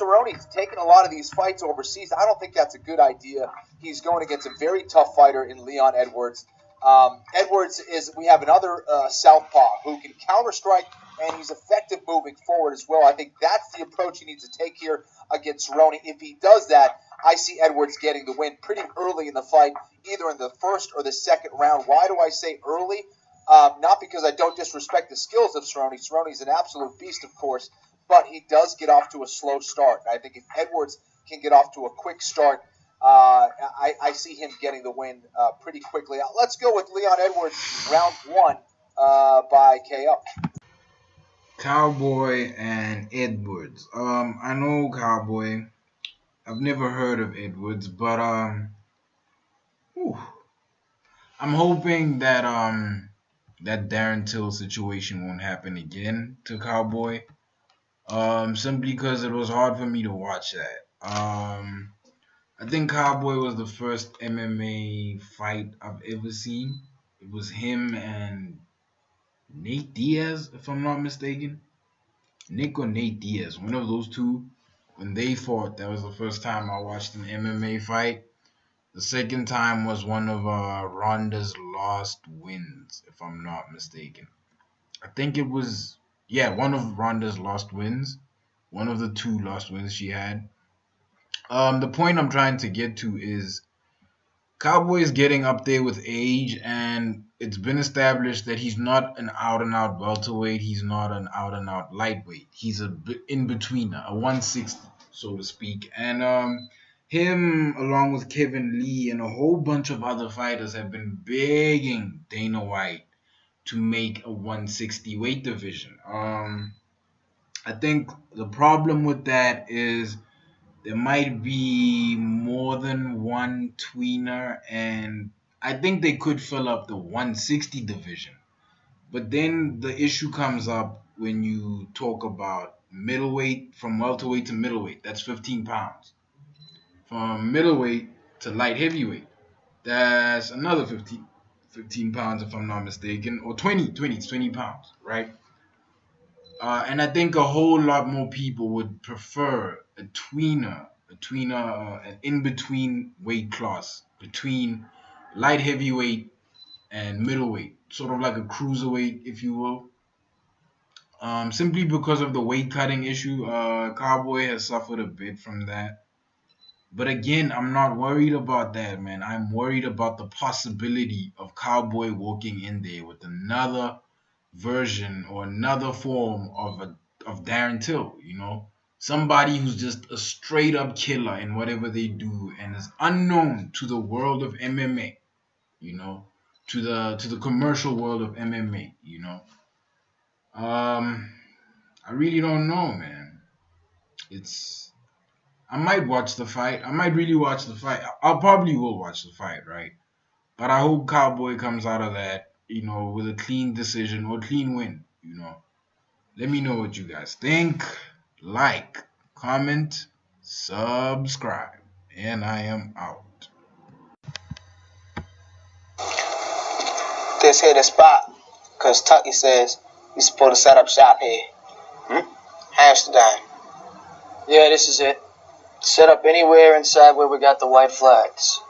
Cerrone's taking a lot of these fights overseas. I don't think that's a good idea. He's going against a very tough fighter in Leon Edwards. Edwards we have another southpaw who can counter-strike, and he's effective moving forward as well. I think that's the approach he needs to take here against Cerrone. If he does that, I see Edwards getting the win pretty early in the fight, either in the first or the second round. Why do I say early? Not because I don't disrespect the skills of Cerrone. Cerrone's an absolute beast, of course, but he does get off to a slow start. I think if Edwards can get off to a quick start, I see him getting the win pretty quickly. Let's go with Leon Edwards, round 1 by KO. Cowboy and Edwards. I know Cowboy. I've never heard of Edwards, but whew, I'm hoping that that Darren Till situation won't happen again to Cowboy. Simply because it was hard for me to watch that. I think Cowboy was the first MMA fight I've ever seen. It was him and Nate Diaz, if I'm not mistaken. Nick or Nate Diaz, one of those two. When they fought, that was the first time I watched an MMA fight. The second time was one of Ronda's lost wins, if I'm not mistaken. I think it was, yeah, one of Ronda's lost wins. One of the 2 lost wins she had. The point I'm trying to get to is Cowboy is getting up there with age, and it's been established that he's not an out-and-out welterweight. He's not an out-and-out lightweight. He's a in-betweener, a 160, so to speak. And him, along with Kevin Lee and a whole bunch of other fighters, have been begging Dana White to make a 160 weight division. I think the problem with that is there might be more than one tweener, and I think they could fill up the 160 division. But then the issue comes up when you talk about middleweight, from welterweight to middleweight. That's 15 pounds. From middleweight to light heavyweight, that's another 15 pounds, if I'm not mistaken, or 20 pounds, right? And I think a whole lot more people would prefer a tweener, an in-between weight class between light heavyweight and middleweight, sort of like a cruiserweight, if you will. Simply because of the weight cutting issue, Cowboy has suffered a bit from that. But again, I'm not worried about that, man. I'm worried about the possibility of Cowboy walking in there with another version or another form of Darren Till, somebody who's just a straight up killer in whatever they do and is unknown to the world of MMA, to the commercial world of MMA, I really don't know, man. I might watch the fight. I might really watch the fight. I probably will watch the fight, right? But I hope Cowboy comes out of that, with a clean decision or clean win, Let me know what you guys think. Like, comment, subscribe, and I am out. This here the spot, because Tucky says you're supposed to set up shop here. Amsterdam. Yeah, this is it. Set up anywhere inside where we got the white flags.